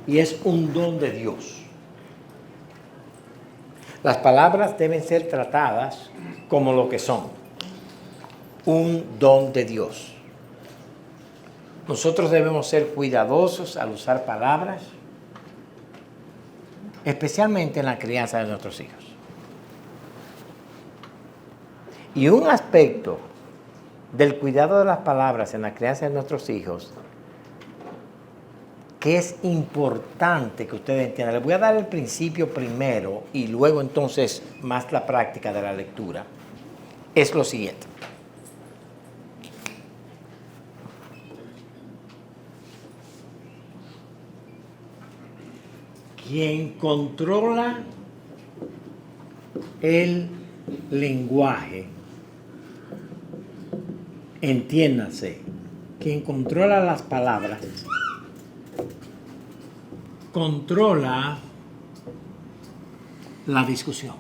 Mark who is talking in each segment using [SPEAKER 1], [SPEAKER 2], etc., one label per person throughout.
[SPEAKER 1] y es un don de Dios. Las palabras deben ser tratadas como lo que son, un don de Dios. Nosotros debemos ser cuidadosos al usar palabras, especialmente en la crianza de nuestros hijos. Y un aspecto del cuidado de las palabras en la crianza de nuestros hijos que es importante que ustedes entiendan. Les voy a dar el principio primero y luego entonces más la práctica de la lectura. Es lo siguiente. Quien controla el lenguaje, entiéndase, quien controla las palabras, controla la discusión.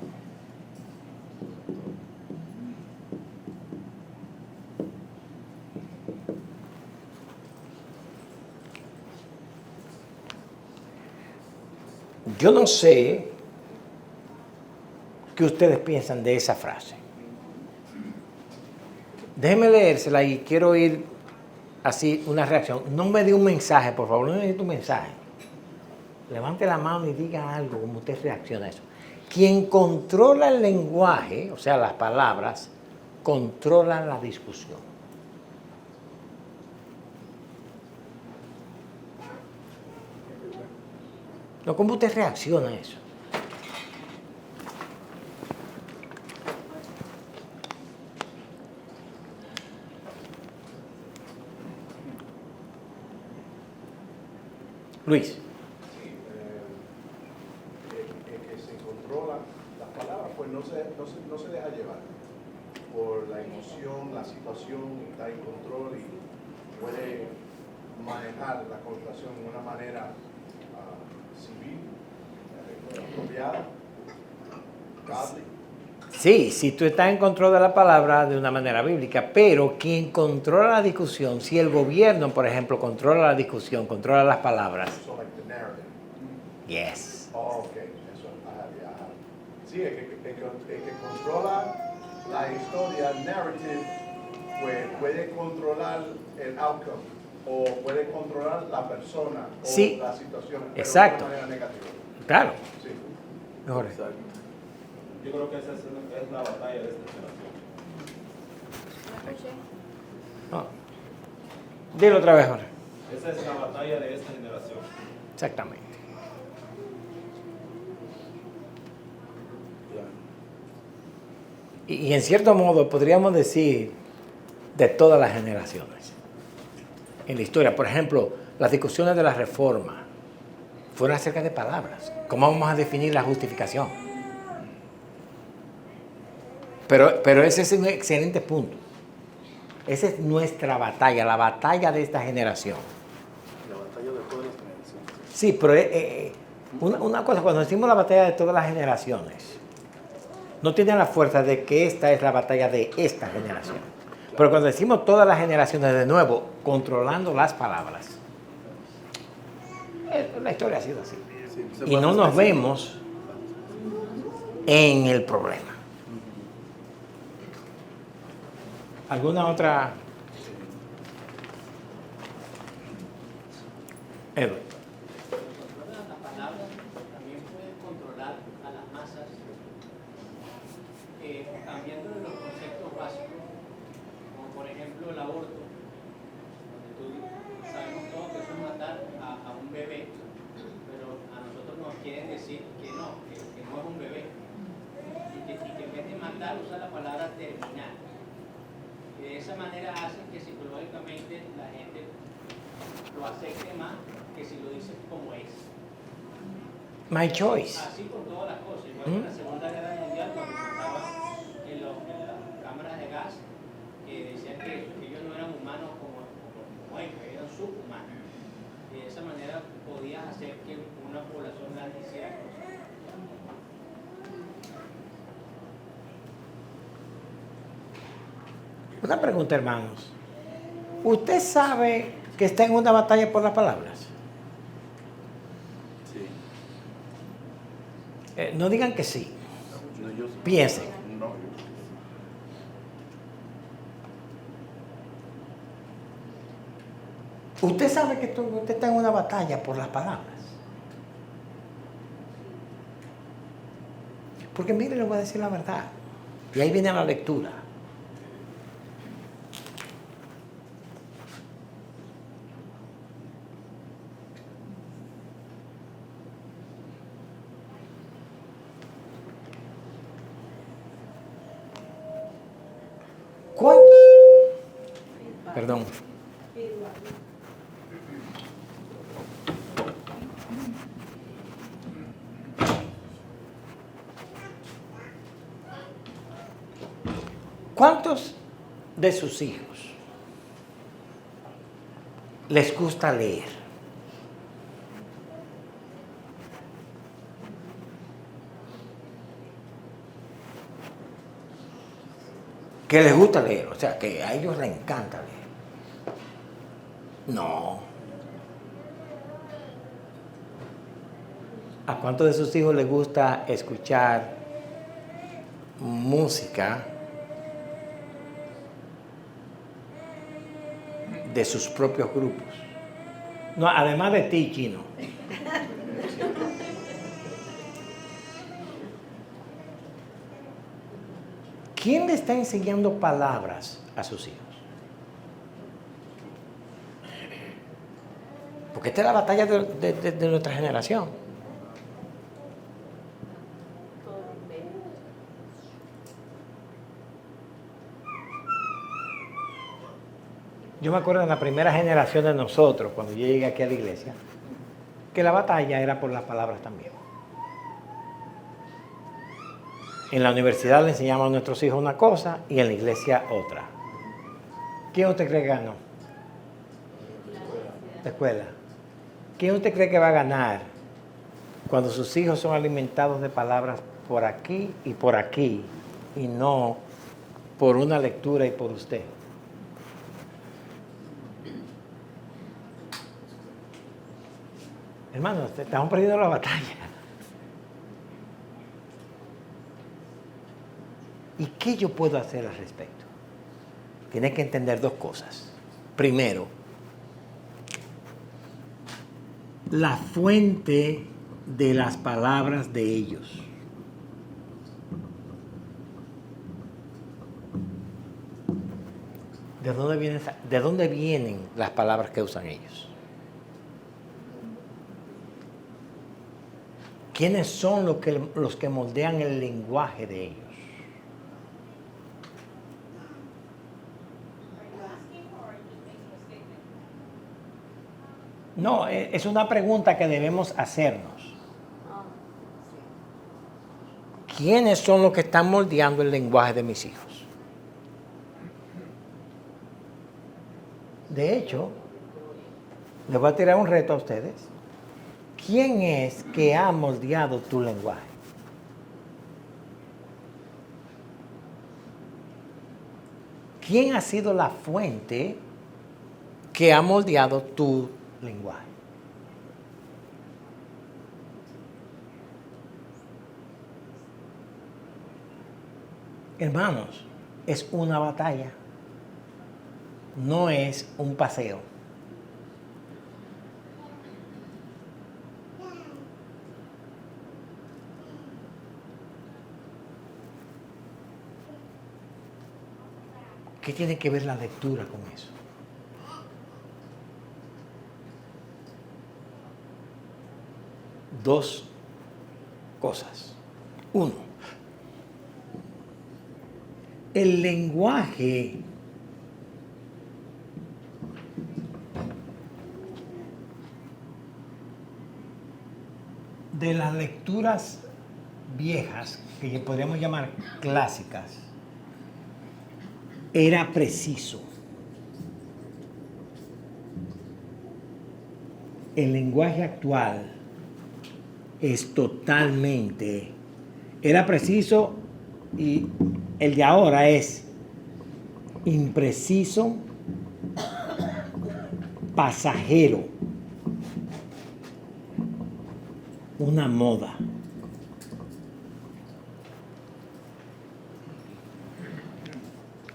[SPEAKER 1] Yo no sé qué ustedes piensan de esa frase. Déjenme leérsela y quiero oír así una reacción. No me dé un mensaje, por favor, no necesito un mensaje. Levante la mano y diga algo, como usted reacciona a eso. Quien controla el lenguaje, o sea, las palabras, controla la discusión. No, ¿cómo usted reacciona a eso? Luis.
[SPEAKER 2] Que se controla las palabras, pues no se deja llevar por la emoción, la situación, está en control y puede manejar la conversación de una manera civil, apropiada, godly.
[SPEAKER 1] Sí, si tú estás en control de la palabra de una manera bíblica, pero quien controla la discusión, si el gobierno, por ejemplo, controla la discusión, controla las palabras.
[SPEAKER 2] So like the narrative.
[SPEAKER 1] Yes.
[SPEAKER 2] Oh, okay. Eso, ajá. Sí, el que controla la historia, el narrative, pues puede controlar el outcome o puede controlar la persona o
[SPEAKER 1] sí,
[SPEAKER 2] la situación. Pero
[SPEAKER 1] exacto.
[SPEAKER 2] de una manera negativa.
[SPEAKER 1] Claro.
[SPEAKER 2] Sí.
[SPEAKER 1] Mejor.
[SPEAKER 3] Yo creo que esa es la batalla de esta generación.
[SPEAKER 1] No. Dilo otra vez, Jorge.
[SPEAKER 3] Esa es la batalla de esta generación.
[SPEAKER 1] Exactamente. Y en cierto modo podríamos decir de todas las generaciones en la historia. Por ejemplo, las discusiones de la Reforma fueron acerca de palabras. ¿Cómo vamos a definir la justificación? Pero ese es un excelente punto. Esa es nuestra batalla, la batalla de esta generación.
[SPEAKER 4] La batalla de todas las generaciones.
[SPEAKER 1] Sí, pero una cosa, cuando decimos la batalla de todas las generaciones, no tiene la fuerza de que esta es la batalla de esta generación. Pero cuando decimos todas las generaciones, de nuevo, controlando las palabras, la historia ha sido así.
[SPEAKER 4] Sí,
[SPEAKER 1] Y no nos vemos en el problema. ¿Alguna otra? Edward.
[SPEAKER 5] La palabra también puede controlar a las masas, cambiando de los conceptos básicos, como por ejemplo el aborto, donde sabemos todos que eso es matar a un bebé, pero a nosotros nos quieren decir que no es un bebé, y que en vez de matar usa la palabra terminar. De esa manera hacen que psicológicamente la gente lo acepte más que si lo dices como es.
[SPEAKER 1] My choice.
[SPEAKER 5] Así con todas las cosas. Igual que en la Segunda Guerra Mundial, cuando se estaba en las cámaras de gas, que decían que ellos no eran humanos como ellos, eran subhumanos. Y de esa manera podías hacer que una población grande hiciera cosas.
[SPEAKER 1] Una pregunta, hermanos. ¿Usted sabe que está en una batalla por las palabras? No digan que sí.
[SPEAKER 4] No, yo sí.
[SPEAKER 1] Piensen.
[SPEAKER 4] No.
[SPEAKER 1] Usted sabe que usted está en una batalla por las palabras. Porque mire, le voy a decir la verdad. Y ahí viene la lectura. ¿Cuánto? Perdón. ¿Cuántos de sus hijos les gusta leer? Que les gusta leer, o sea, que a ellos les encanta leer. No. ¿A cuántos de sus hijos les gusta escuchar música de sus propios grupos? No, además de ti, Chino. ¿Quién le está enseñando palabras a sus hijos? Porque esta es la batalla de nuestra generación. Yo me acuerdo de la primera generación de nosotros, cuando yo llegué aquí a la iglesia, que la batalla era por las palabras también. En la universidad le enseñamos a nuestros hijos una cosa y en la iglesia otra. ¿Quién usted cree que ganó? La escuela. ¿Quién usted cree que va a ganar cuando sus hijos son alimentados de palabras por aquí y no por una lectura y por usted? Hermanos, estamos perdiendo la batalla. ¿Y qué yo puedo hacer al respecto? Tiene que entender dos cosas. Primero, la fuente de las palabras de ellos. ¿De dónde vienen las palabras que usan ellos? ¿Quiénes son los que moldean el lenguaje de ellos? No, es una pregunta que debemos hacernos. ¿Quiénes son los que están moldeando el lenguaje de mis hijos? De hecho, les voy a tirar un reto a ustedes. ¿Quién es que ha moldeado tu lenguaje? ¿Quién ha sido la fuente que ha moldeado tu lenguaje? Hermanos, es una batalla, no es un paseo. ¿Qué tiene que ver la lectura con eso? Dos cosas. Uno, el lenguaje de las lecturas viejas, que podríamos llamar clásicas, era preciso. El lenguaje actual es totalmente, era preciso y el de ahora es impreciso, pasajero, una moda.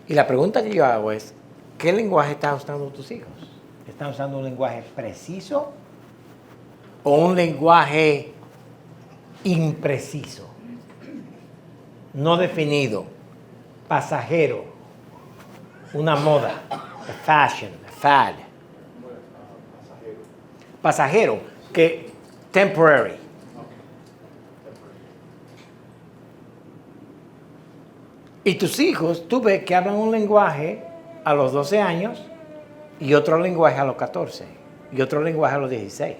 [SPEAKER 1] Y la pregunta que yo hago es, ¿qué lenguaje están usando tus hijos? ¿Están usando un lenguaje preciso o un lenguaje impreciso? No definido, pasajero, una moda, a fashion, a fad. Pasajero, que temporary. Y tus hijos, tú ves que hablan un lenguaje a los 12 años y otro lenguaje a los 14 y otro lenguaje a los 16.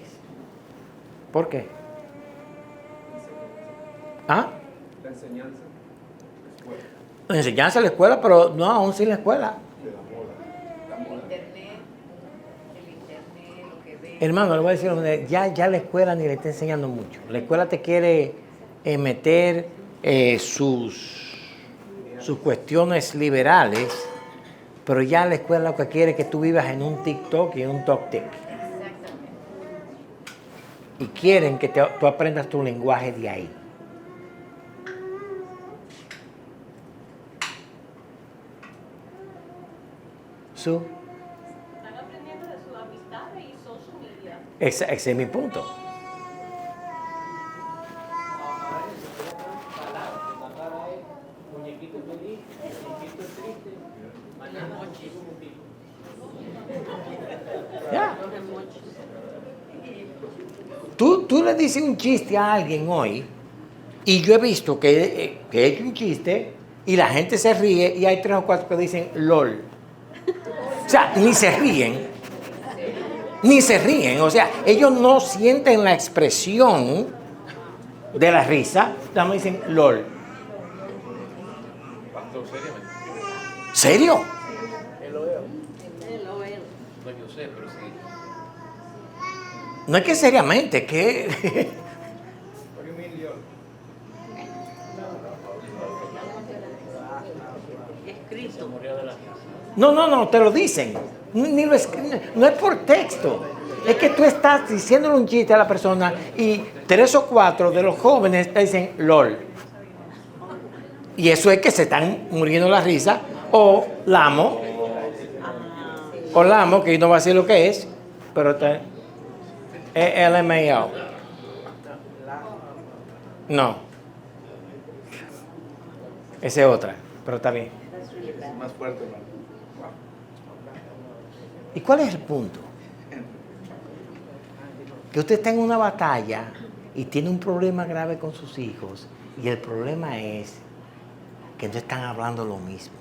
[SPEAKER 1] ¿Por qué? ¿Ah?
[SPEAKER 3] La enseñanza.
[SPEAKER 1] La enseñanza en la escuela, pero no, aún sin la escuela.
[SPEAKER 6] El internet, lo que ve.
[SPEAKER 1] Hermano, le voy a decir, ya la escuela ni le está enseñando mucho. La escuela te quiere meter sus cuestiones liberales, pero ya la escuela lo que quiere es que tú vivas en un TikTok y en un TokTik.
[SPEAKER 6] Exactamente.
[SPEAKER 1] Y quieren que tú aprendas tu lenguaje de ahí. Su,
[SPEAKER 7] Están aprendiendo de sus amistades y social media.
[SPEAKER 1] ese es mi punto.
[SPEAKER 5] Ahora se palabras, la cara es muñequito feliz, muñequito triste, mañana chico un pico.
[SPEAKER 1] Ya. Tú le dices un chiste a alguien hoy, y yo he visto que he hecho un chiste y la gente se ríe y hay 3 o 4 que dicen LOL. O sea, ni se ríen. Ni se ríen. O sea, ellos no sienten la expresión de la risa. Nada más dicen LOL. ¿Serio? No es que seriamente, que...
[SPEAKER 6] Escrito.
[SPEAKER 1] No, te lo dicen. No es por texto. Es que tú estás diciéndole un chiste a la persona y 3 o 4 de los jóvenes te dicen LOL. Y eso es que se están muriendo la risa. O Lamo. O Lamo, que yo no voy a decir lo que es, pero es LMAO. No. Esa es otra, pero está bien.
[SPEAKER 2] Más fuerte, hermano.
[SPEAKER 1] ¿Y cuál es el punto? Que usted está en una batalla y tiene un problema grave con sus hijos y el problema es que no están hablando lo mismo.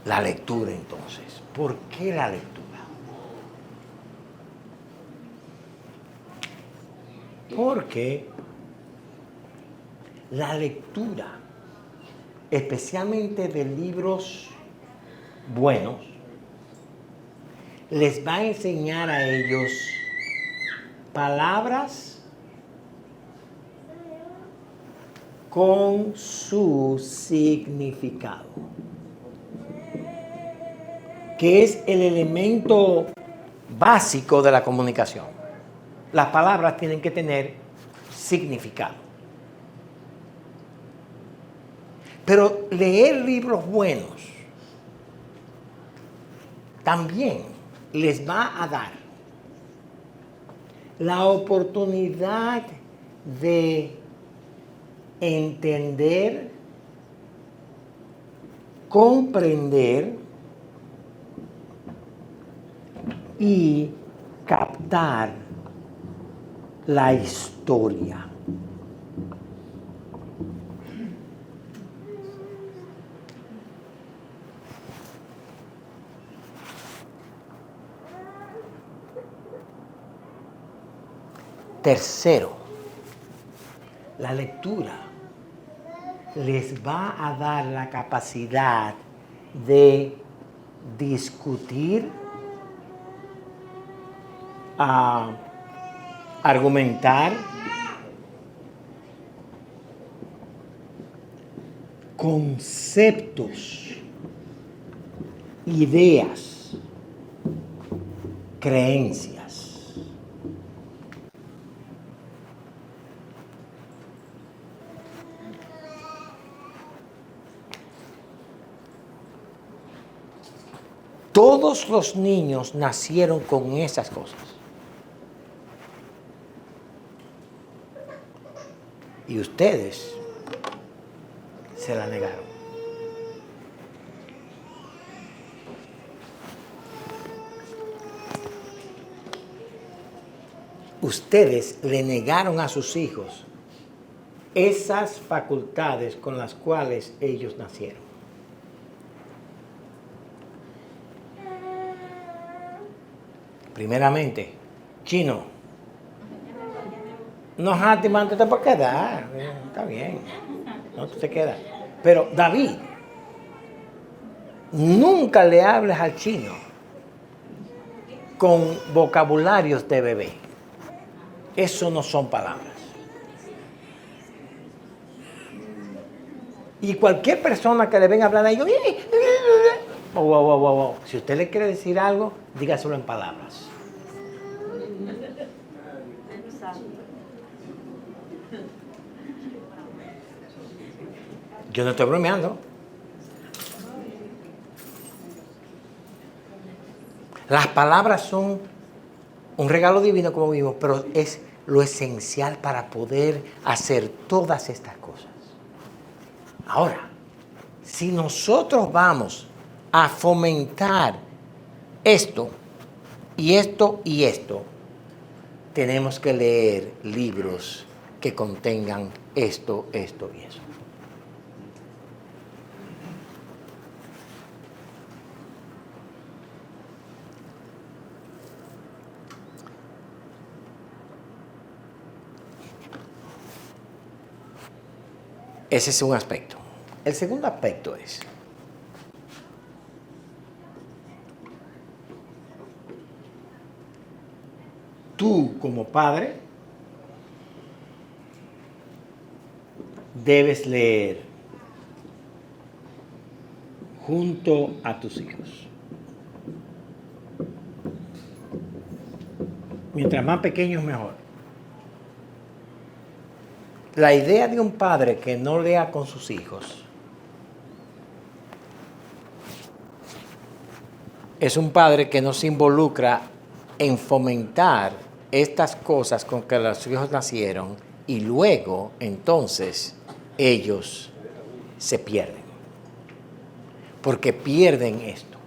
[SPEAKER 1] La lectura, entonces. ¿Por qué la lectura? Porque la lectura, especialmente de libros buenos, les va a enseñar a ellos palabras con su significado, que es el elemento básico de la comunicación. Las palabras tienen que tener significado. Pero leer libros buenos también les va a dar la oportunidad de entender, comprender y captar la historia. Tercero, la lectura les va a dar la capacidad de discutir, argumentar, conceptos, ideas, creencias. Todos los niños nacieron con esas cosas. Y ustedes se la negaron. Ustedes le negaron a sus hijos esas facultades con las cuales ellos nacieron. Primeramente, Chino. No, Hátima, tú te puedes quedar. Está bien. No, tú te quedas. Pero, David, nunca le hables al chino con vocabularios de bebé. Eso no son palabras. Y cualquier persona que le venga a hablar a ellos, si usted le quiere decir algo, dígaselo en palabras. Yo no estoy bromeando. Las palabras son un regalo divino, como vimos, pero es lo esencial para poder hacer todas estas cosas. Ahora, si nosotros vamos a fomentar esto y esto y esto, tenemos que leer libros que contengan esto, esto y eso. Ese es un aspecto. El segundo aspecto es, tú como padre debes leer junto a tus hijos. Mientras más pequeños, mejor. La idea de un padre que no lea con sus hijos es un padre que no se involucra en fomentar estas cosas con que los hijos nacieron y luego, entonces, ellos se pierden. Porque pierden esto.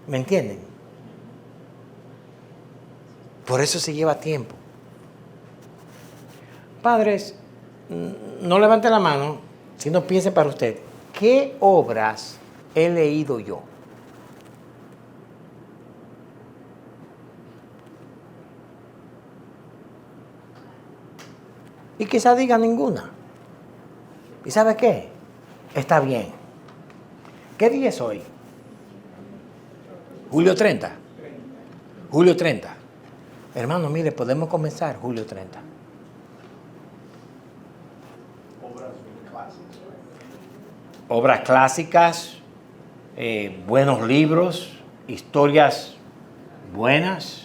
[SPEAKER 1] ¿Me entienden? Por eso se lleva tiempo. Padres, no levanten la mano, sino piensen para usted, ¿qué obras he leído yo? Y quizá diga ninguna. ¿Y sabe qué? Está bien. ¿Qué día es hoy? Julio 30. Julio 30. Hermano, mire, podemos comenzar julio 30. Obras clásicas, buenos libros, historias buenas.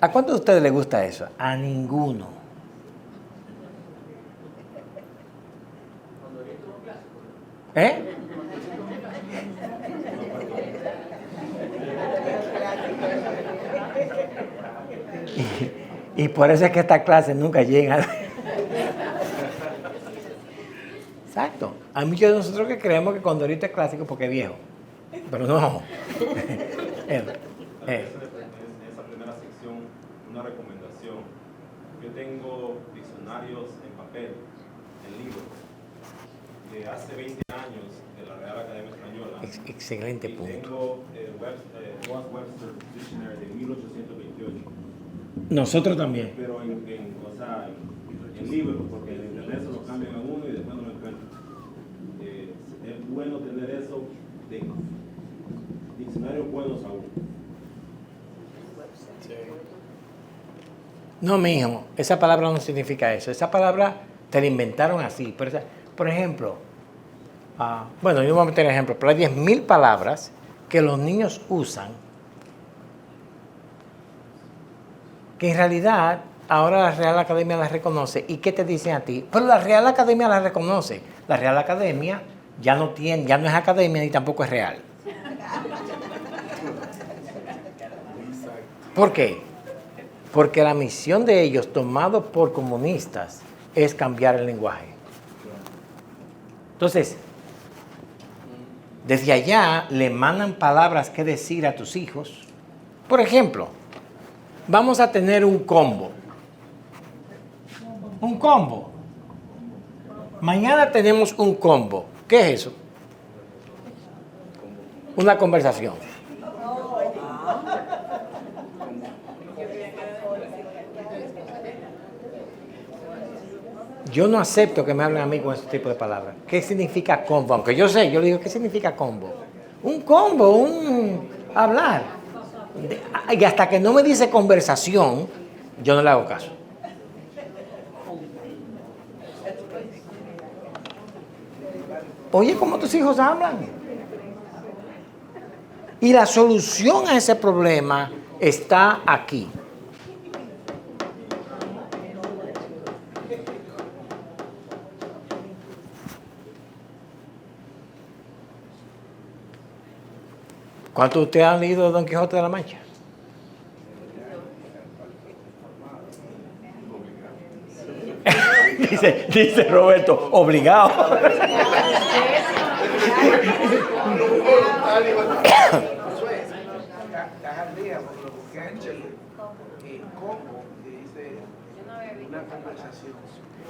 [SPEAKER 1] ¿A cuántos de ustedes les gusta eso? A ninguno. ¿Eh? Y por eso es que esta clase nunca llega. Exacto. Hay muchos de nosotros que creemos que Condorito es clásico porque es viejo. Pero no.
[SPEAKER 3] En esa primera sección, una recomendación. Yo tengo diccionarios en papel, en libros, de hace 20 años de la Real Academia Española.
[SPEAKER 1] Excelente
[SPEAKER 3] Y
[SPEAKER 1] punto.
[SPEAKER 3] tengo Webster Dictionary de 1828.
[SPEAKER 1] Nosotros también.
[SPEAKER 3] Pero en libros, porque en internet se lo cambian a uno y después no lo encuentran. Es bueno tener eso de diccionarios buenos aún.
[SPEAKER 1] No, mijo, esa palabra no significa eso. Esa palabra te la inventaron así. Por ejemplo, bueno, yo voy a meter ejemplo, pero hay 10,000 palabras que los niños usan que en realidad ahora la Real Academia la reconoce. ¿Y qué te dicen a ti? Pero la Real Academia la reconoce. La Real Academia ya no es academia ni tampoco es real. ¿Por qué? Porque la misión de ellos, tomado por comunistas, es cambiar el lenguaje. Entonces, desde allá le mandan palabras que decir a tus hijos. Por ejemplo, vamos a tener un combo. Un combo. Mañana tenemos un combo. ¿Qué es eso? Una conversación. Yo no acepto que me hablen a mí con este tipo de palabras. ¿Qué significa combo? Aunque yo sé, yo le digo, ¿qué significa combo? Un combo, un hablar. Y hasta que no me dice conversación, yo no le hago caso. Oye, ¿cómo tus hijos hablan? Y la solución a ese problema está aquí. ¿Cuántos de ustedes han leído Don Quijote de la Mancha? dice Roberto, obligado.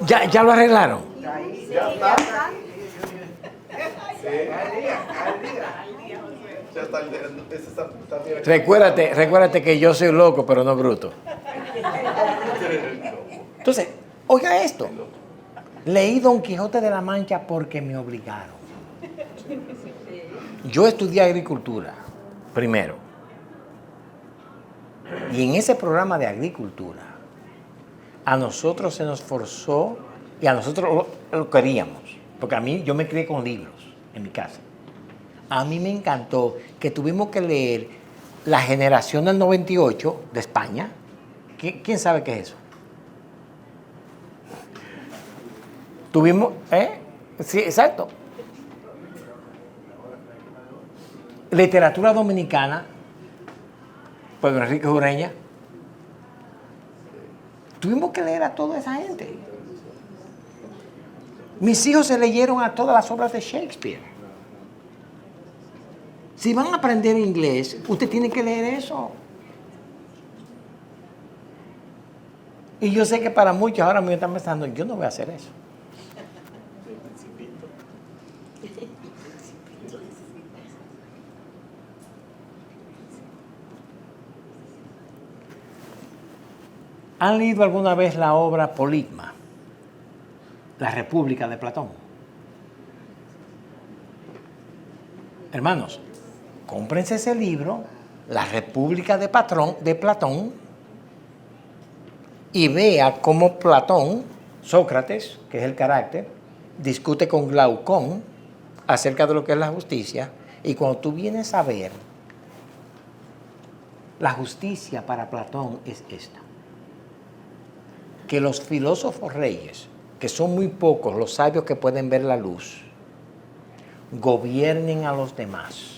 [SPEAKER 1] ¿Ya lo arreglaron?
[SPEAKER 2] Ya está. Ya está, está bien.
[SPEAKER 1] Recuérdate que yo soy loco, pero no bruto. Entonces, oiga esto. Leí Don Quijote de la Mancha porque me obligaron. Yo estudié agricultura, primero. Y en ese programa de agricultura, a nosotros se nos forzó, y a nosotros lo queríamos, porque a mí, yo me crié con libros en mi casa. A mí me encantó que tuvimos que leer La Generación del 98 de España. ¿Quién sabe qué es eso? Tuvimos, sí, exacto. Literatura dominicana, Pedro Enrique Ureña. Tuvimos que leer a toda esa gente. Mis hijos se leyeron a todas las obras de Shakespeare. Si van a aprender inglés, usted tiene que leer eso. Y yo sé que para muchos ahora me están pensando, yo no voy a hacer eso. ¿Han leído alguna vez la obra Politma? La República de Platón. Hermanos, cómprense ese libro, La República de Platón, y vea cómo Platón, Sócrates, que es el carácter, discute con Glaucón acerca de lo que es la justicia, y cuando tú vienes a ver, la justicia para Platón es esta. Que los filósofos reyes, que son muy pocos los sabios que pueden ver la luz, gobiernen a los demás.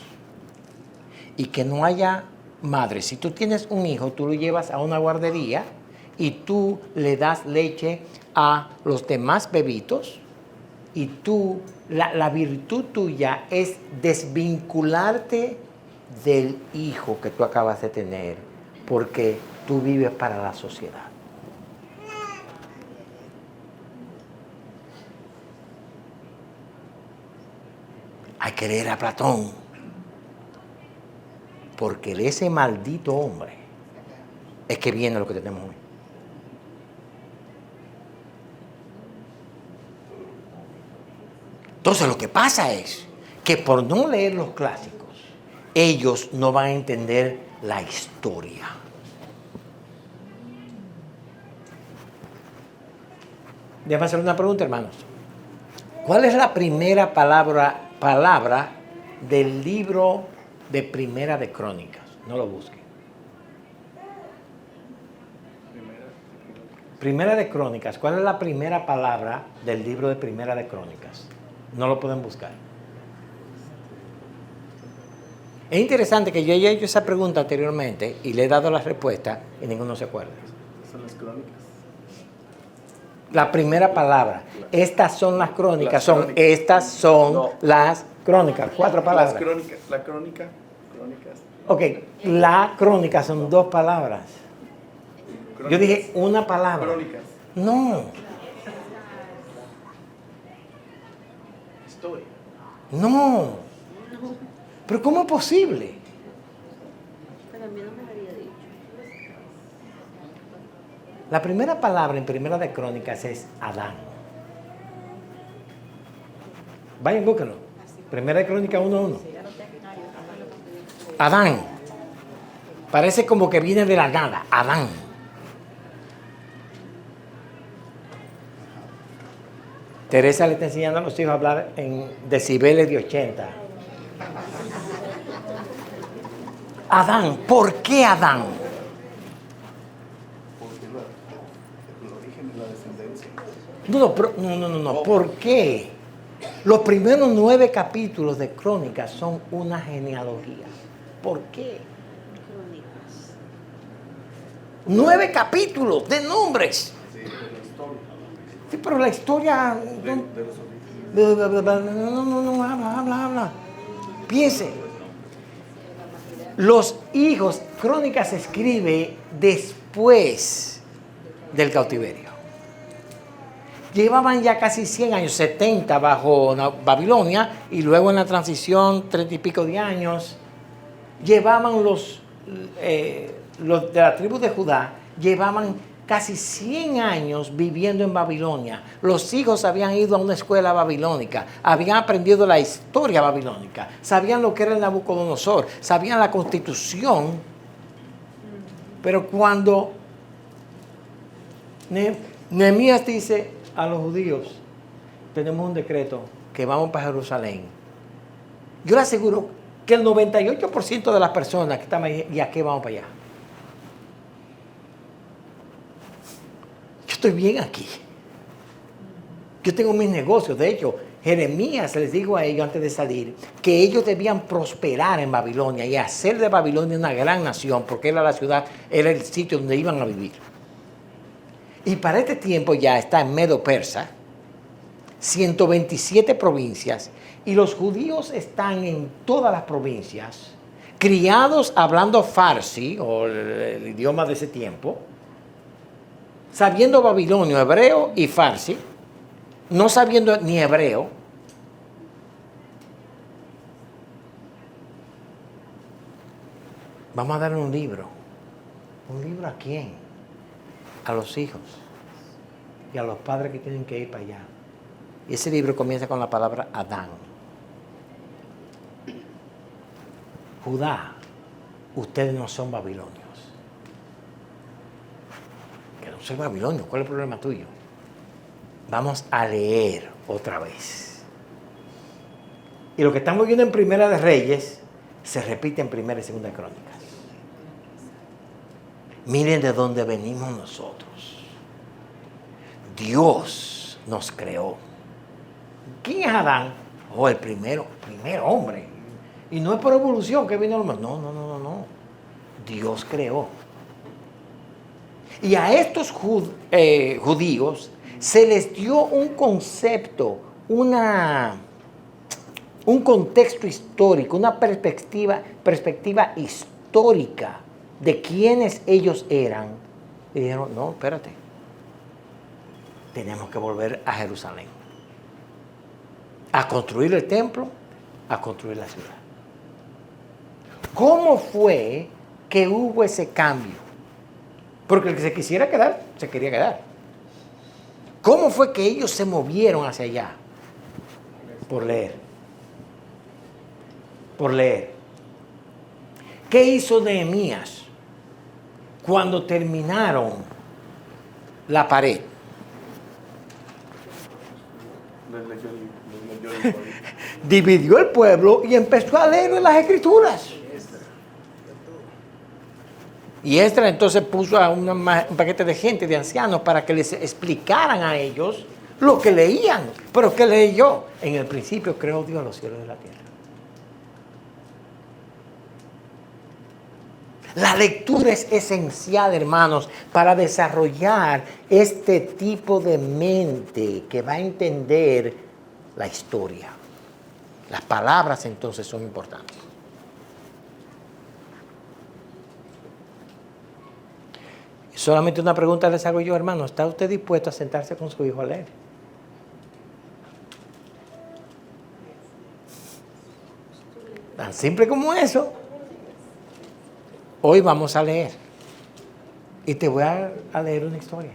[SPEAKER 1] Y que no haya madre. Si tú tienes un hijo, tú lo llevas a una guardería y tú le das leche a los demás bebitos y tú, la virtud tuya es desvincularte del hijo que tú acabas de tener porque tú vives para la sociedad. Hay que leer a Platón, porque de ese maldito hombre es que viene lo que tenemos hoy. Entonces lo que pasa es que por no leer los clásicos, ellos no van a entender la historia. Déjame hacer una pregunta, hermanos. ¿Cuál es la primera palabra del libro de Primera de Crónicas? No lo busquen. Primera de Crónicas. ¿Cuál es la primera palabra del libro de Primera de Crónicas? No lo pueden buscar. Es interesante que yo haya hecho esa pregunta anteriormente y le he dado la respuesta y ninguno se acuerda.
[SPEAKER 4] Son las crónicas.
[SPEAKER 1] La primera palabra. Estas son las crónicas.
[SPEAKER 4] Las
[SPEAKER 1] Son
[SPEAKER 4] crónicas.
[SPEAKER 1] estas son
[SPEAKER 4] No.
[SPEAKER 1] las crónicas. 4 palabras.
[SPEAKER 4] Las crónicas. La crónica. Crónicas.
[SPEAKER 1] Ok, la crónica son 2 palabras. Yo dije una palabra.
[SPEAKER 4] Crónicas.
[SPEAKER 1] No,
[SPEAKER 2] Historia.
[SPEAKER 1] no. Pero ¿cómo es posible?
[SPEAKER 6] Pero a mí no me lo había dicho.
[SPEAKER 1] La primera palabra en Primera de Crónicas es Adán. Vayan, búsquenlo. Primera de Crónicas 1:1. Adán. Parece como que viene de la nada. Adán. Teresa le está enseñando a los hijos a hablar en decibeles de 80. Adán. ¿Por qué Adán?
[SPEAKER 4] Porque el origen de la descendencia.
[SPEAKER 1] No. ¿Por qué? Los primeros 9 capítulos de Crónicas son una genealogía. ¿Por qué?
[SPEAKER 6] Crónicas.
[SPEAKER 1] 9 capítulos de nombres.
[SPEAKER 4] Sí, de la historia.
[SPEAKER 1] Sí, pero la historia...
[SPEAKER 4] De los orígenes.
[SPEAKER 1] No, habla. Piense. Los hijos, Crónicas se escribe después del cautiverio. Llevaban ya casi 100 años, 70 bajo Babilonia, y luego en la transición 30 y pico de años. Llevaban los de la tribu de Judá, llevaban casi 100 años viviendo en Babilonia. Los hijos habían ido a una escuela babilónica, habían aprendido la historia babilónica, sabían lo que era el Nabucodonosor, sabían la constitución. Pero cuando Nehemías dice a los judíos, tenemos un decreto que vamos para Jerusalén, yo le aseguro que el 98% de las personas que están ahí, ¿y a qué vamos para allá? Yo estoy bien aquí. Yo tengo mis negocios. De hecho, Jeremías les dijo a ellos antes de salir que ellos debían prosperar en Babilonia y hacer de Babilonia una gran nación, porque era la ciudad, era el sitio donde iban a vivir. Y para este tiempo ya está en Medo-Persa, 127 provincias, y los judíos están en todas las provincias, criados hablando farsi, o el idioma de ese tiempo, sabiendo babilonio, hebreo y farsi, no sabiendo ni hebreo. Vamos a darle un libro. ¿Un libro a quién? A los hijos y a los padres que tienen que ir para allá. Y ese libro comienza con la palabra Adán. Judá, ustedes no son babilonios. Que no soy babilonio, ¿cuál es el problema tuyo? Vamos a leer otra vez. Y lo que estamos viendo en Primera de Reyes se repite en Primera y Segunda de Crónicas. Miren de dónde venimos nosotros. Dios nos creó. ¿Quién es Adán? Oh, el primer hombre. Y no es por evolución que vino el hombre. No. Dios creó. Y a estos judíos se les dio un concepto, un contexto histórico, una perspectiva histórica de quiénes ellos eran. Y dijeron, no, espérate, tenemos que volver a Jerusalén, a construir el templo, a construir la ciudad. ¿Cómo fue que hubo ese cambio? Porque el que se quisiera quedar, se quería quedar. ¿Cómo fue que ellos se movieron hacia allá? Por leer. Por leer. ¿Qué hizo Nehemías cuando terminaron la pared? Dividió el pueblo y empezó a leer las escrituras. Y Esdras entonces puso a un paquete de gente, de ancianos, para que les explicaran a ellos lo que leían. Pero ¿qué leyó? En el principio creó Dios los cielos y la tierra. La lectura es esencial, hermanos, para desarrollar este tipo de mente que va a entender la historia. Las palabras entonces son importantes. Solamente una pregunta les hago yo, hermano. ¿Está usted dispuesto a sentarse con su hijo a leer? Tan simple como eso. Hoy vamos a leer. Y te voy a leer una historia.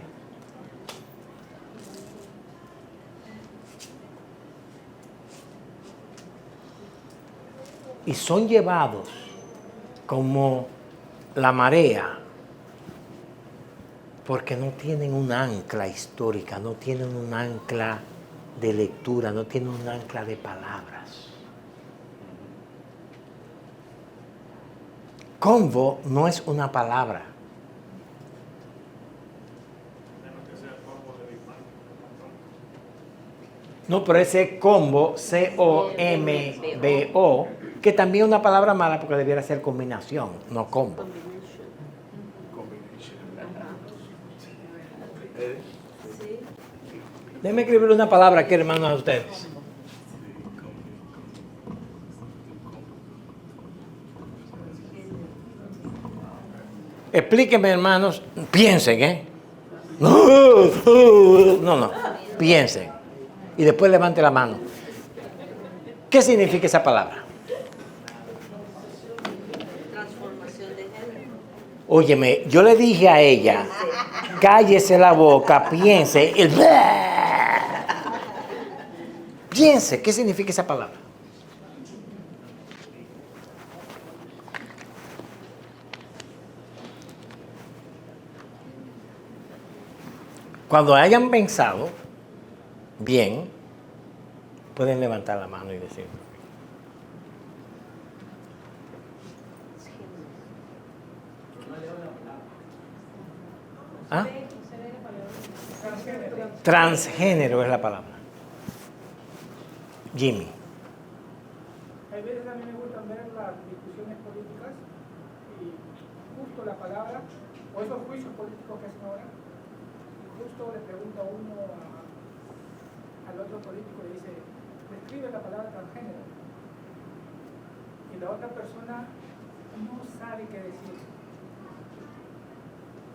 [SPEAKER 1] Y son llevados como la marea, porque no tienen un ancla histórica, no tienen un ancla de lectura, no tienen un ancla de palabras. Combo no es una palabra. No, pero ese combo, C-O-M-B-O, que también es una palabra mala porque debiera ser combinación, no combo. Déjenme escribir una palabra aquí, hermanos, a ustedes. Explíquenme, hermanos, piensen, ¿eh? No, piensen. Y después levante la mano. ¿Qué significa esa palabra?
[SPEAKER 6] Transformación de género.
[SPEAKER 1] Óyeme, yo le dije a ella, cállese la boca, piense. Piense, ¿qué significa esa palabra? Cuando hayan pensado bien, pueden levantar la mano y decir. ¿Ah? Transgénero es la palabra. Jimmy.
[SPEAKER 8] Hay veces a mí me gusta ver las discusiones políticas y justo la palabra, o esos juicios políticos que hacen ahora, justo le pregunta uno al otro político y le dice, describe la palabra transgénero. Y la otra persona no sabe qué decir.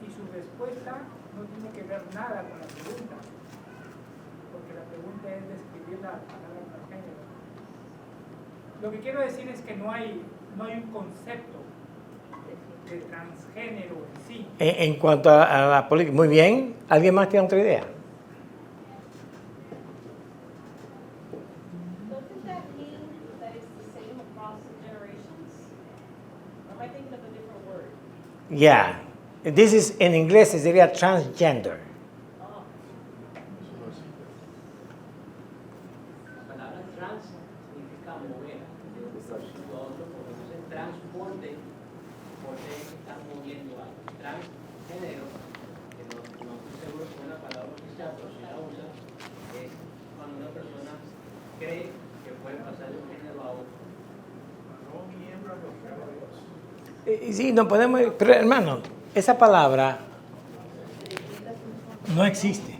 [SPEAKER 8] Y su respuesta no tiene que ver nada con la pregunta, porque la pregunta es describir la palabra transgénero. Lo que quiero decir es que no hay un concepto de transgénero en sí.
[SPEAKER 1] En cuanto a la política, muy bien. ¿Alguien más tiene otra idea?
[SPEAKER 7] Doesn't that mean that it's the same across generations? Or am I thinking of a different word?
[SPEAKER 1] Yeah. This is, en inglés se diría transgender.
[SPEAKER 7] Oh.
[SPEAKER 5] La palabra trans significa mover de un sitio a otro, porque entonces transporte, porque están moviendo algo. Transgénero, que no estoy seguro si es una palabra oficial, pero si la usa, es cuando una persona cree que puede pasar de un género a otro.
[SPEAKER 1] Sí, no podemos, pero hermano, esa palabra no existe.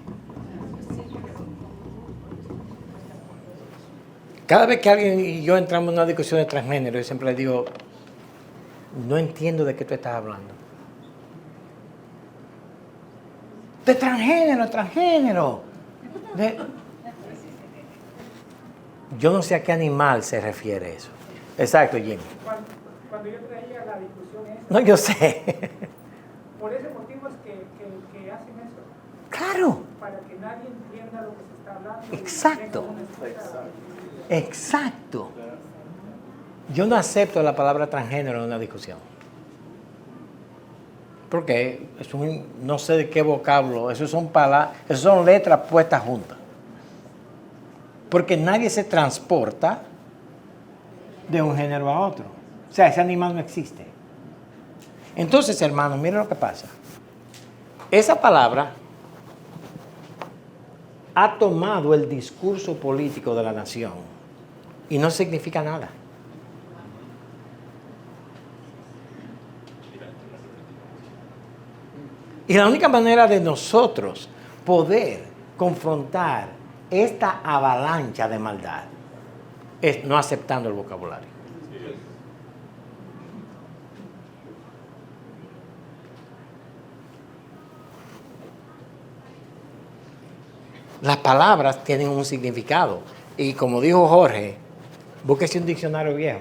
[SPEAKER 1] Cada vez que alguien y yo entramos en una discusión de transgénero, yo siempre le digo, no entiendo de qué tú estás hablando. De transgénero. Yo no sé a qué animal se refiere eso. Exacto, Jimmy.
[SPEAKER 8] Cuando yo traía la discusión esa,
[SPEAKER 1] No, yo sé.
[SPEAKER 8] por ese motivo es que hacen eso,
[SPEAKER 1] Claro.
[SPEAKER 8] para que nadie entienda lo que se está hablando.
[SPEAKER 1] Exacto.
[SPEAKER 8] Y tenga una excusa.
[SPEAKER 1] Exacto. Yo no acepto la palabra transgénero en una discusión. Porque es no sé de qué vocablo, eso son letras puestas juntas. Porque nadie se transporta de un género a otro. O sea, ese animal no existe. Entonces, hermano, mire lo que pasa. Esa palabra ha tomado el discurso político de la nación y no significa nada. Y la única manera de nosotros poder confrontar esta avalancha de maldad es no aceptando el vocabulario. Las palabras tienen un significado. Y como dijo Jorge, búsquese un diccionario viejo.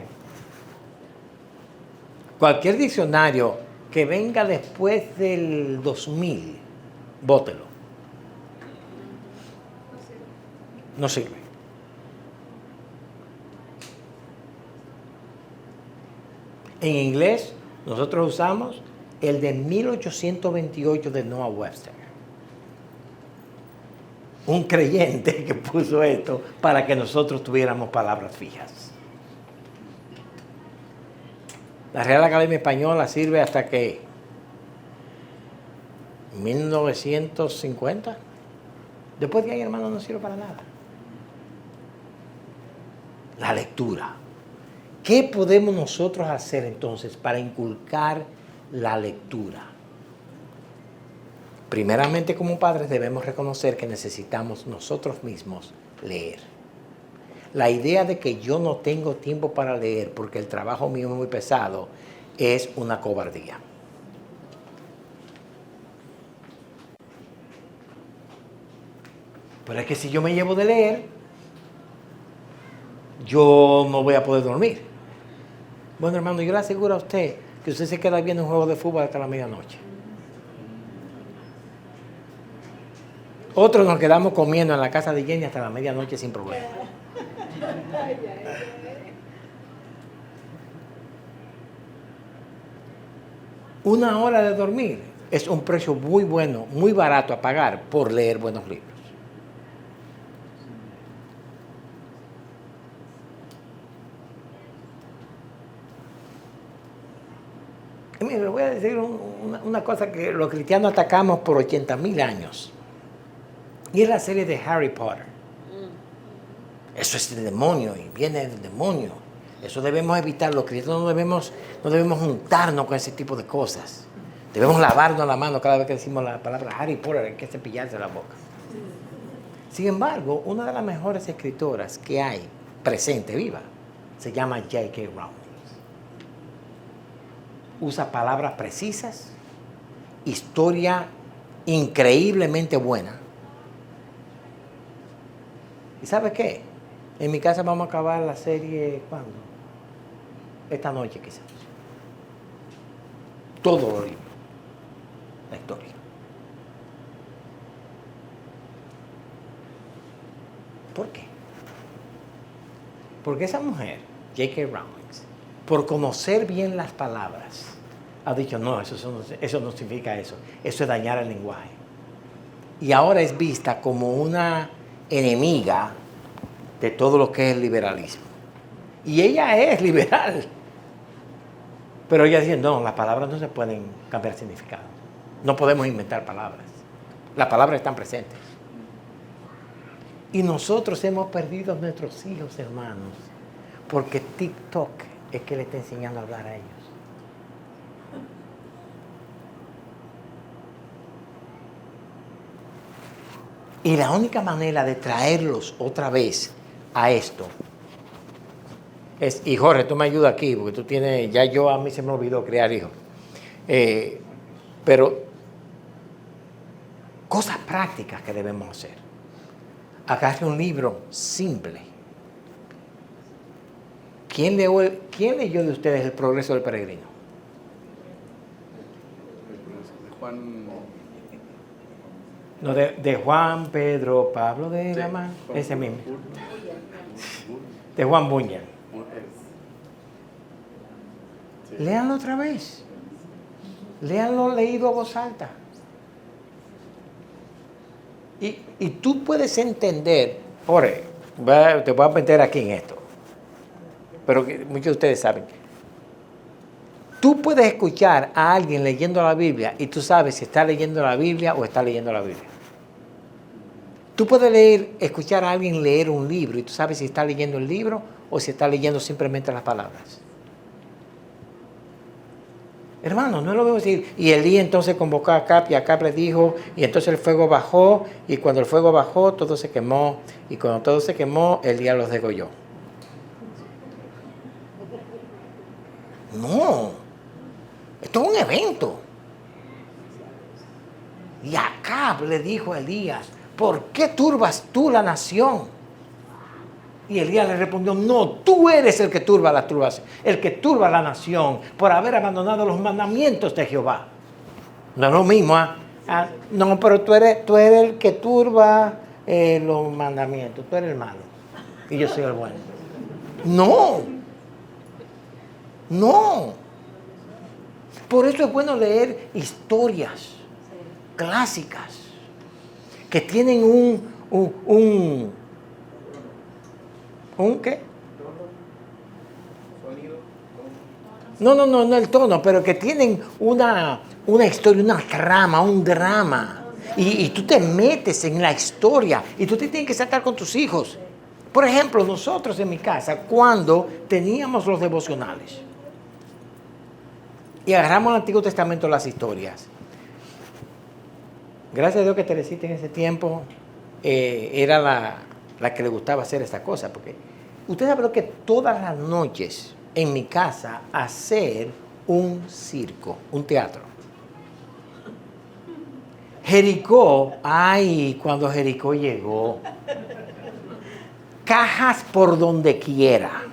[SPEAKER 1] Cualquier diccionario que venga después del 2000, bótelo. No sirve. En inglés, nosotros usamos el de 1828 de Noah Webster. Un creyente que puso esto para que nosotros tuviéramos palabras fijas. La Real Academia Española sirve hasta que 1950. Después de ahí, hermano, no sirve para nada. La lectura. ¿Qué podemos nosotros hacer entonces para inculcar la lectura? Primeramente, como padres debemos reconocer que necesitamos nosotros mismos leer. La idea de que yo no tengo tiempo para leer porque el trabajo mío es muy pesado es una cobardía. Pero es que si yo me llevo de leer, yo no voy a poder dormir. Bueno, hermano, yo le aseguro a usted que usted se queda viendo un juego de fútbol hasta la medianoche. Otros nos quedamos comiendo en la casa de Jenny hasta la medianoche sin problema. Una hora de dormir es un precio muy bueno, muy barato a pagar por leer buenos libros. Y mire, le voy a decir una cosa que los cristianos atacamos por 80,000 años. Y es la serie de Harry Potter. Eso es el demonio y viene del demonio. Eso debemos evitar. Los cristianos no debemos juntarnos con ese tipo de cosas. Debemos lavarnos la mano cada vez que decimos la palabra Harry Potter, hay que cepillarse la boca. Sin embargo, una de las mejores escritoras que hay presente, viva, se llama J.K. Rowling. Usa palabras precisas, historia increíblemente buena. ¿Y sabe qué? En mi casa vamos a acabar la serie, ¿cuándo? Esta noche quizás. Todo lo libro. La historia. ¿Por qué? Porque esa mujer, J.K. Rowling, por conocer bien las palabras, ha dicho, no, eso no significa eso. Eso es dañar el lenguaje. Y ahora es vista como una enemiga de todo lo que es el liberalismo. Y ella es liberal. Pero ella dice, no, las palabras no se pueden cambiar significado. No podemos inventar palabras. Las palabras están presentes. Y nosotros hemos perdido a nuestros hijos, hermanos, porque TikTok es que le está enseñando a hablar a ellos. Y la única manera de traerlos otra vez a esto es, y Jorge, tú me ayudas aquí, porque tú tienes, ya a mí se me olvidó criar hijos. Pero cosas prácticas que debemos hacer. Agarre un libro simple. ¿Quién leyó de ustedes El progreso del peregrino?
[SPEAKER 4] Juan.
[SPEAKER 1] No, de Juan, Pedro, Pablo de la Mano, ese mismo. De Juan Bunyan.
[SPEAKER 4] Sí.
[SPEAKER 1] Léanlo otra vez. Léanlo leído a voz alta. Y tú puedes entender, Jorge, te voy a meter aquí en esto, pero que muchos de ustedes saben. Tú puedes escuchar a alguien leyendo la Biblia y tú sabes si está leyendo la Biblia o está leyendo la Biblia. Tú puedes escuchar a alguien leer un libro y tú sabes si está leyendo el libro o si está leyendo simplemente las palabras. Hermano, no lo veo decir. Y Elías entonces convocó a Acab y Acab le dijo, y entonces el fuego bajó, y cuando el fuego bajó, todo se quemó, y cuando todo se quemó, Elías los degolló. No, esto es un evento. Y Acab le dijo a Elías, ¿por qué turbas tú la nación? Y Elías le respondió, no, tú eres el que turba la turbación, el que turba la nación por haber abandonado los mandamientos de Jehová. No es lo mismo, no, pero tú eres el que turba los mandamientos, tú eres el malo y yo soy el bueno. No. Por eso es bueno leer historias clásicas que tienen ¿un qué? No el tono, pero que tienen una historia, una trama, un drama. Y tú te metes en la historia y tú te tienes que sentar con tus hijos. Por ejemplo, nosotros en mi casa, cuando teníamos los devocionales y agarramos el Antiguo Testamento, las historias. Gracias a Dios que Teresita en ese tiempo era la que le gustaba hacer esta cosa, porque usted sabe lo que todas las noches en mi casa hacer un circo, un teatro. Jericó, cuando Jericó llegó, cajas por donde quiera.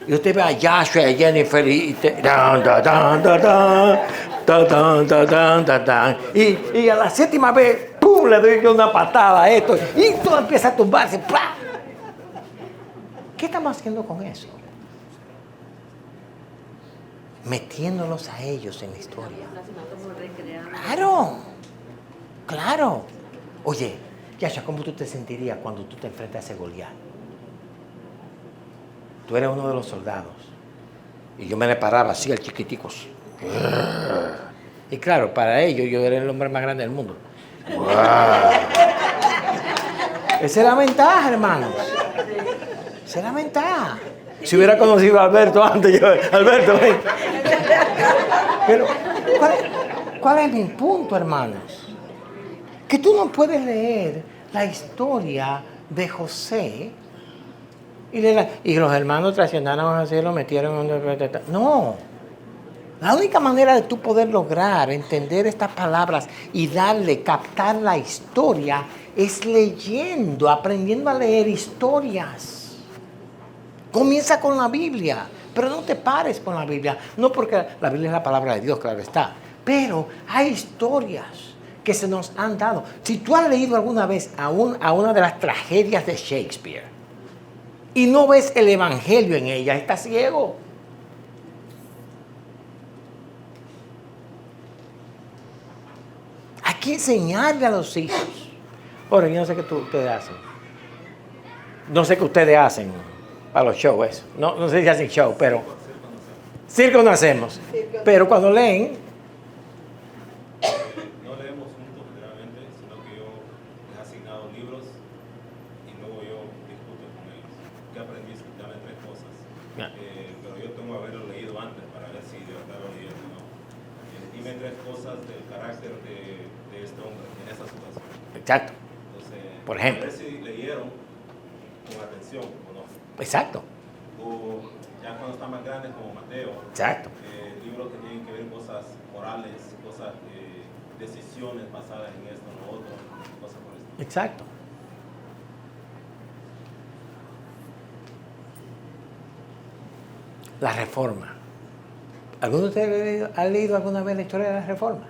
[SPEAKER 1] Y usted ve a Joshua, a Jennifer y a la séptima vez, ¡pum!, le doy yo una patada a esto y todo empieza a tumbarse. ¡Plah! ¿Qué estamos haciendo con eso? Metiéndolos a ellos en la historia. Claro. Oye, Yasha, ¿cómo tú te sentirías cuando tú te enfrentas a ese Goliat? Tú eres uno de los soldados. Y yo me le paraba así al chiquitico. Y claro, para ellos yo era el hombre más grande del mundo. Esa es la ventaja, hermanos. Esa es la ventaja. Si hubiera conocido a Alberto antes, Alberto, ven. Pero, ¿cuál es mi punto, hermanos? Que tú no puedes leer la historia de José y los hermanos traicionaron a José y lo metieron en... No. La única manera de tú poder lograr entender estas palabras y captar la historia es leyendo, aprendiendo a leer historias. Comienza con la Biblia, pero no te pares con la Biblia. No porque la Biblia es la palabra de Dios, claro está. Pero hay historias que se nos han dado. Si tú has leído alguna vez a una de las tragedias de Shakespeare y no ves el evangelio en ella, estás ciego. Hay que enseñarle a los hijos. Ahora, yo no sé qué ustedes hacen. No sé qué ustedes hacen para los shows, eso. No sé si hacen show, pero circo no hacemos. Pero cuando leen,
[SPEAKER 3] No leemos juntos generalmente, sino que yo les he asignado libros y luego yo discuto con ellos. ¿Qué aprendiste? Dame 3 cosas. Pero yo tengo que haberlo leído antes para ver si de verdad lo leí o no. Dime 3 cosas del carácter de este hombre en esa situación.
[SPEAKER 1] exacto.
[SPEAKER 3] Entonces,
[SPEAKER 1] Por ejemplo.
[SPEAKER 3] a ver si leyeron con atención o no.
[SPEAKER 1] Exacto.
[SPEAKER 3] O ya cuando están más grandes como Mateo,
[SPEAKER 1] Exacto.
[SPEAKER 3] libros que tienen que ver cosas morales, cosas, decisiones basadas en esto, en lo otro, cosas por esto.
[SPEAKER 1] Exacto. La Reforma. ¿Alguno de ustedes ha leído alguna vez la historia de la Reforma?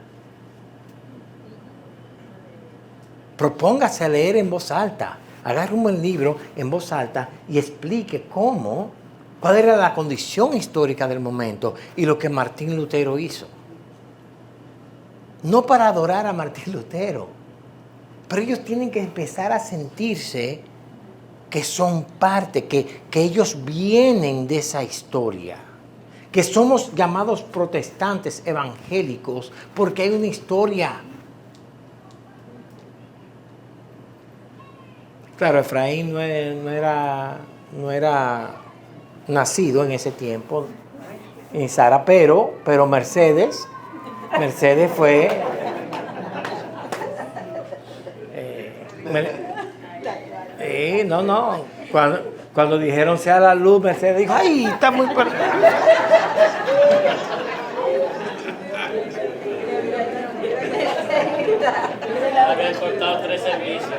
[SPEAKER 1] Propóngase a leer en voz alta. Agarre un buen libro en voz alta y explique cuál era la condición histórica del momento y lo que Martín Lutero hizo. No para adorar a Martín Lutero, pero ellos tienen que empezar a sentirse que son parte, que ellos vienen de esa historia, que somos llamados protestantes evangélicos porque hay una historia. Claro, Efraín no era nacido en ese tiempo, en Sara, pero Mercedes fue... no. Cuando dijeron sea la luz, Mercedes dijo, ¡ay, está muy...
[SPEAKER 5] Habían cortado 3 servicios.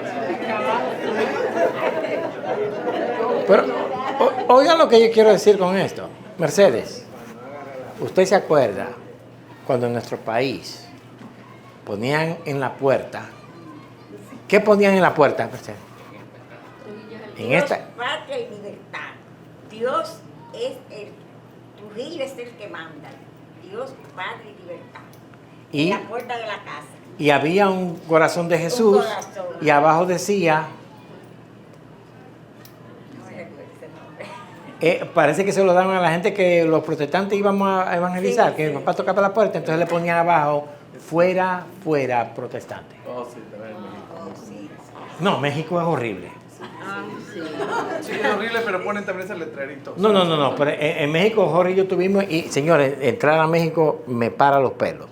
[SPEAKER 1] Pero, oigan lo que yo quiero decir con esto. Mercedes, ¿usted se acuerda cuando en nuestro país ponían en la puerta? ¿Qué ponían en la puerta, Mercedes? En
[SPEAKER 9] Dios,
[SPEAKER 1] esta...
[SPEAKER 9] patria y libertad. Dios es Trujillo es el que manda. Dios, patria y libertad.
[SPEAKER 1] Y,
[SPEAKER 9] En la puerta de la casa.
[SPEAKER 1] y había un corazón de Jesús
[SPEAKER 9] corazón.
[SPEAKER 1] y abajo decía...
[SPEAKER 9] No me recuerdo ese nombre.
[SPEAKER 1] parece que se lo daban a la gente que los protestantes íbamos a evangelizar,
[SPEAKER 9] Sí,
[SPEAKER 1] que
[SPEAKER 9] sí.
[SPEAKER 1] el papá tocaba la puerta, entonces le ponían abajo, fuera protestante.
[SPEAKER 4] Oh, sí, también en México.
[SPEAKER 9] Oh, sí.
[SPEAKER 1] No, México es horrible.
[SPEAKER 6] Ah, sí.
[SPEAKER 4] Sí, es horrible, pero ponen también ese letrerito.
[SPEAKER 1] No, pero en México Jorge y yo tuvimos, y señores, entrar a México me para los pelos.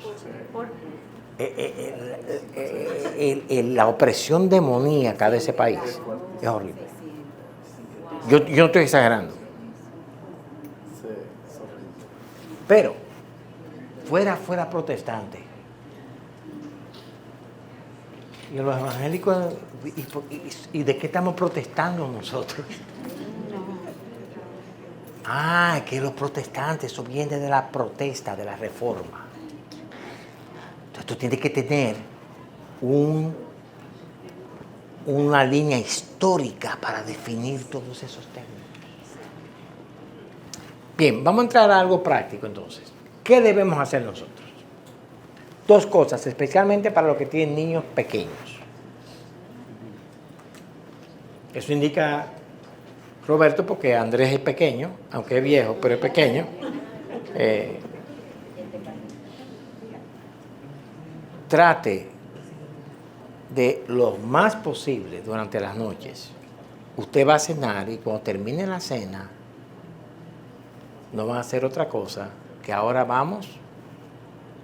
[SPEAKER 6] ¿Por qué?
[SPEAKER 1] La opresión demoníaca de ese país es horrible. Yo no estoy exagerando.
[SPEAKER 4] Sí, es horrible.
[SPEAKER 1] Pero, fuera protestante. Y los evangélicos, ¿y de qué estamos protestando nosotros? Ah, que los protestantes, eso viene de la protesta, de la reforma. Entonces tú tienes que tener una línea histórica para definir todos esos términos. Bien, vamos a entrar a algo práctico entonces. ¿Qué debemos hacer nosotros? 2 cosas, especialmente para los que tienen niños pequeños. Eso indica Roberto porque Andrés es pequeño, aunque es viejo, pero es pequeño. Trate de lo más posible durante las noches. Usted va a cenar y cuando termine la cena, no van a hacer otra cosa que ahora vamos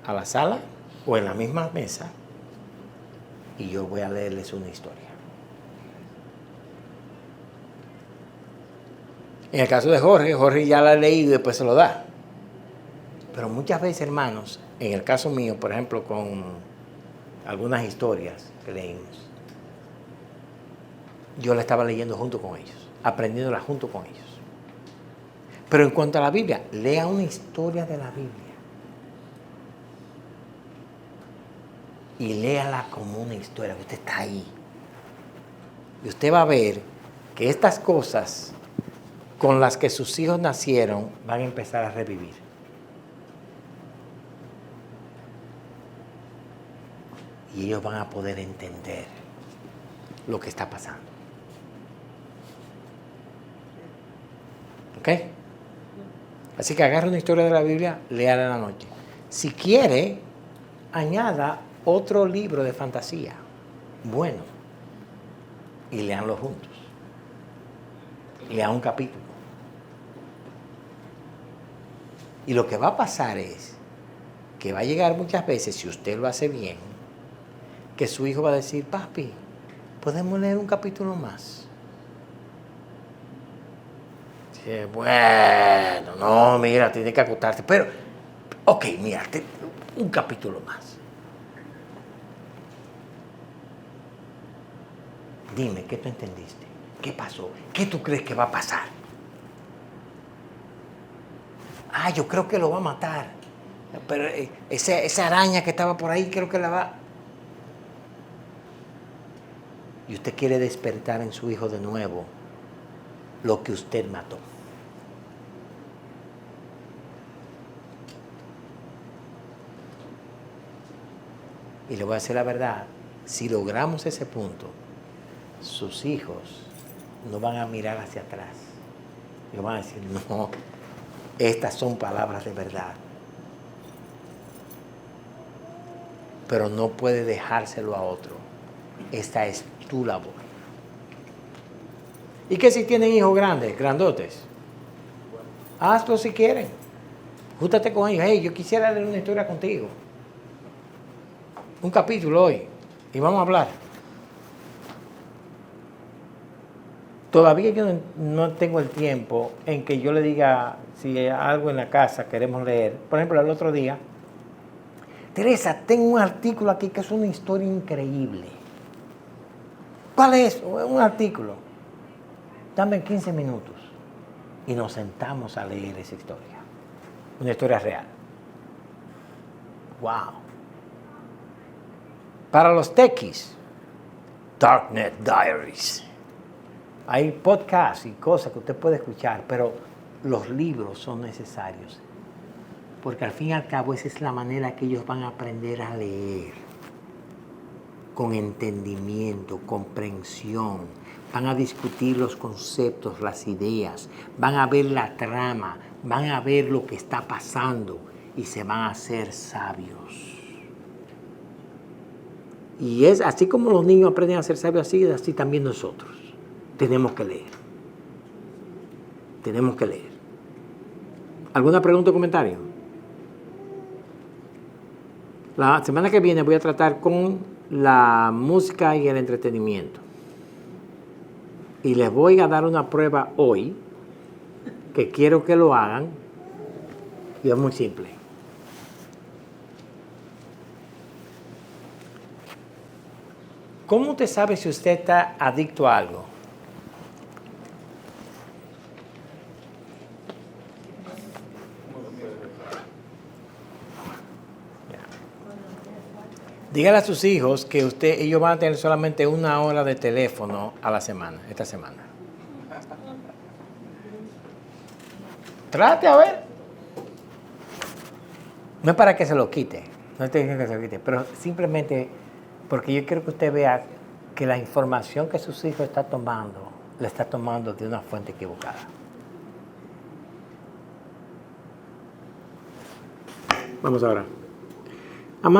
[SPEAKER 1] a la sala o en la misma mesa y yo voy a leerles una historia. En el caso de Jorge ya la ha leído y después se lo da. Pero muchas veces, hermanos, en el caso mío, por ejemplo, con algunas historias que leímos, yo la estaba leyendo junto con ellos, aprendiéndola junto con ellos. Pero en cuanto a la Biblia, lea una historia de la Biblia. Y léala como una historia, que usted está ahí. Y usted va a ver que estas cosas con las que sus hijos nacieron van a empezar a revivir. Y ellos van a poder entender lo que está pasando. ¿Ok? Así que agarre una historia de la Biblia, léala en la noche. Si quiere, añada otro libro de fantasía, bueno, y léanlo juntos. Lea un capítulo. Y lo que va a pasar es que va a llegar muchas veces, si usted lo hace bien, que su hijo va a decir, papi, ¿podemos leer un capítulo más? Dice, bueno, no, mira, tiene que acostarte, pero, ok, mira, un capítulo más. Dime, ¿qué tú entendiste? ¿Qué pasó? ¿Qué tú crees que va a pasar? Ah, yo creo que lo va a matar. Pero esa araña que estaba por ahí, creo que la va... Y usted quiere despertar en su hijo de nuevo lo que usted mató. Y le voy a decir la verdad, si logramos ese punto, sus hijos no van a mirar hacia atrás. Ellos van a decir, no, Estas son palabras de verdad. Pero no puede dejárselo a otro. Esta es tu labor. ¿Y qué si tienen hijos grandes, grandotes? Hazlo si quieren. Júntate con ellos. Hey, yo quisiera leer una historia contigo. Un capítulo hoy. Y vamos a hablar. Todavía yo no tengo el tiempo en que yo le diga si hay algo en la casa queremos leer. Por ejemplo, el otro día, Teresa, tengo un artículo aquí que es una historia increíble. ¿Cuál es? Un artículo. Dame 15 minutos. Y nos sentamos a leer esa historia. Una historia real. ¡Wow! Para los techies, Darknet Diaries. Hay podcasts y cosas que usted puede escuchar, pero los libros son necesarios. Porque al fin y al cabo esa es la manera que ellos van a aprender a leer. Con entendimiento, comprensión. Van a discutir los conceptos, las ideas. Van a ver la trama. Van a ver lo que está pasando. Y se van a hacer sabios. Y es así como los niños aprenden a ser sabios, así también nosotros. Tenemos que leer. Tenemos que leer. ¿Alguna pregunta o comentario? La semana que viene voy a tratar con la música y el entretenimiento. Y les voy a dar una prueba hoy, que quiero que lo hagan, y es muy simple. ¿Cómo usted sabe si usted está adicto a algo? Dígale a sus hijos que ellos van a tener solamente 1 hora de teléfono a la semana, esta semana. Trate a ver. No es para que se lo quite, no estoy diciendo que se lo quite, pero simplemente porque yo quiero que usted vea que la información que sus hijos están tomando, la está tomando de una fuente equivocada. Vamos ahora.